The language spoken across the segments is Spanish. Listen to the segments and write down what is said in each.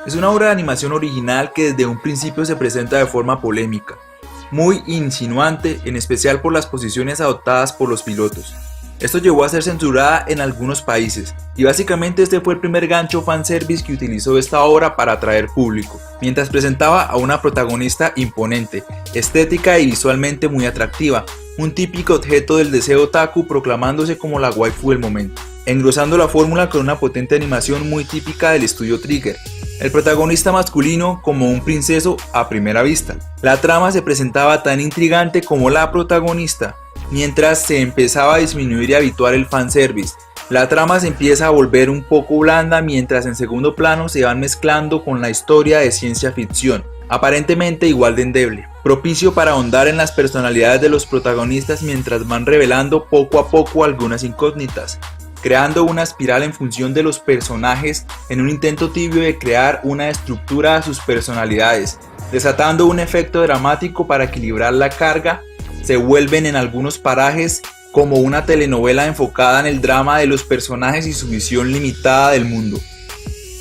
Es una obra de animación original que desde un principio se presenta de forma polémica, muy insinuante, en especial por las posiciones adoptadas por los pilotos. Esto llevó a ser censurada en algunos países, y básicamente este fue el primer gancho fanservice que utilizó esta obra para atraer público, mientras presentaba a una protagonista imponente, estética y visualmente muy atractiva, un típico objeto del deseo otaku proclamándose como la waifu del momento, engrosando la fórmula con una potente animación muy típica del estudio Trigger. El protagonista masculino como un princeso a primera vista. La trama se presentaba tan intrigante como la protagonista, mientras se empezaba a disminuir y habituar el fanservice. La trama se empieza a volver un poco blanda, mientras en segundo plano se van mezclando con la historia de ciencia ficción, aparentemente igual de endeble, propicio para ahondar en las personalidades de los protagonistas mientras van revelando poco a poco algunas incógnitas, creando una espiral en función de los personajes en un intento tibio de crear una estructura a sus personalidades, desatando un efecto dramático para equilibrar la carga. Se vuelven en algunos parajes como una telenovela enfocada en el drama de los personajes y su visión limitada del mundo.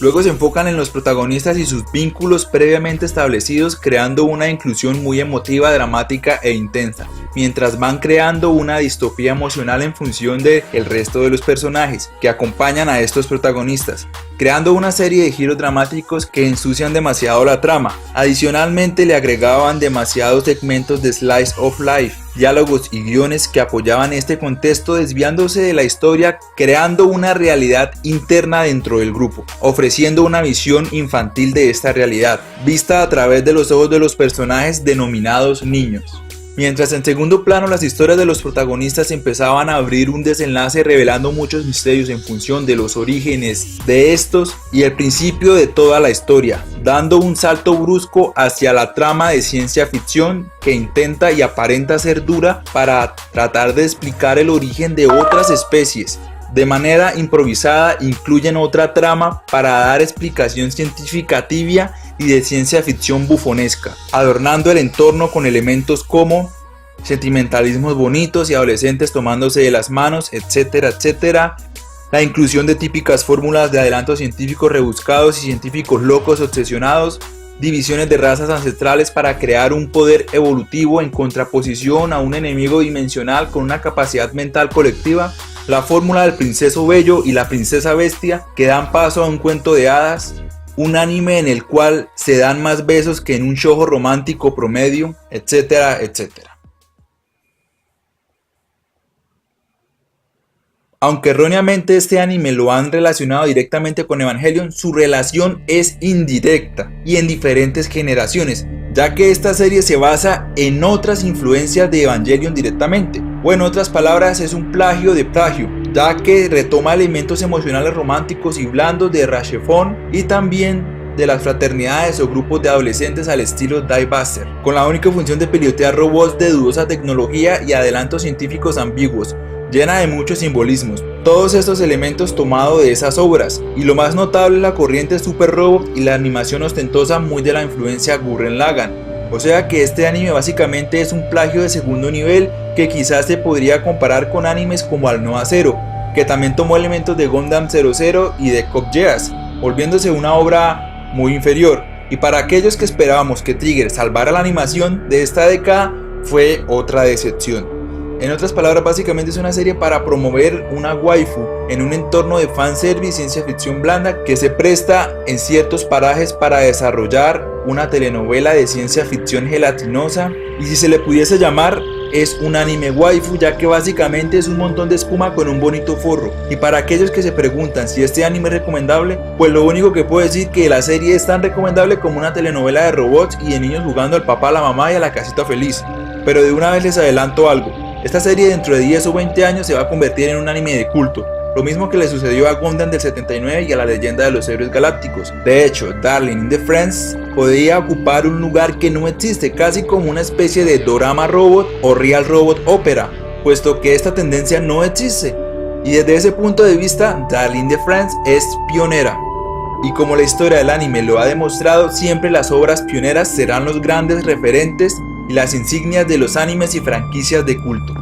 Luego se enfocan en los protagonistas y sus vínculos previamente establecidos, creando una inclusión muy emotiva, dramática e intensa, mientras van creando una distopía emocional en función del resto de los personajes que acompañan a estos protagonistas, creando una serie de giros dramáticos que ensucian demasiado la trama. Adicionalmente le agregaban demasiados segmentos de slice of life, diálogos y guiones que apoyaban este contexto, desviándose de la historia, creando una realidad interna dentro del grupo, ofreciendo una visión infantil de esta realidad, vista a través de los ojos de los personajes denominados niños. Mientras en segundo plano las historias de los protagonistas empezaban a abrir un desenlace revelando muchos misterios en función de los orígenes de estos y el principio de toda la historia, dando un salto brusco hacia la trama de ciencia ficción que intenta y aparenta ser dura para tratar de explicar el origen de otras especies. De manera improvisada incluyen otra trama para dar explicación científica tibia y de ciencia ficción bufonesca, adornando el entorno con elementos como sentimentalismos bonitos y adolescentes tomándose de las manos, etcétera, etcétera. La inclusión de típicas fórmulas de adelantos científicos rebuscados y científicos locos obsesionados, divisiones de razas ancestrales para crear un poder evolutivo en contraposición a un enemigo dimensional con una capacidad mental colectiva, la fórmula del princeso bello y la princesa bestia que dan paso a un cuento de hadas, un anime en el cual se dan más besos que en un shoujo romántico promedio, etcétera, etcétera. Aunque erróneamente este anime lo han relacionado directamente con Evangelion, su relación es indirecta y en diferentes generaciones, ya que esta serie se basa en otras influencias de Evangelion directamente, o en otras palabras es un plagio de plagio, ya que retoma elementos emocionales románticos y blandos de Rashefon y también de las fraternidades o grupos de adolescentes al estilo Die Buster, con la única función de pilotear robots de dudosa tecnología y adelantos científicos ambiguos, llena de muchos simbolismos. Todos estos elementos tomados de esas obras, y lo más notable es la corriente Super Robot y la animación ostentosa muy de la influencia Gurren Lagann. O sea que este anime básicamente es un plagio de segundo nivel que quizás se podría comparar con animes como Alnoa Zero, que también tomó elementos de Gundam 00 y de Code Geass, volviéndose una obra muy inferior. Y para aquellos que esperábamos que Trigger salvara la animación de esta década, fue otra decepción. En otras palabras, básicamente es una serie para promover una waifu en un entorno de fanservice y ciencia ficción blanda que se presta en ciertos parajes para desarrollar una telenovela de ciencia ficción gelatinosa, y si se le pudiese llamar, es un anime waifu, ya que básicamente es un montón de espuma con un bonito forro. Y para aquellos que se preguntan si este anime es recomendable, pues lo único que puedo decir que la serie es tan recomendable como una telenovela de robots y de niños jugando al papá, a la mamá y a la casita feliz. Pero de una vez les adelanto algo: esta serie dentro de 10 o 20 años se va a convertir en un anime de culto, lo mismo que le sucedió a Gundam del 79 y a la leyenda de los héroes galácticos. De hecho, Darling in the Franxx podría ocupar un lugar que no existe, casi como una especie de dorama robot o real robot opera, puesto que esta tendencia no existe. Y desde ese punto de vista, Darling in the Franxx es pionera. Y como la historia del anime lo ha demostrado, siempre las obras pioneras serán los grandes referentes y las insignias de los animes y franquicias de culto.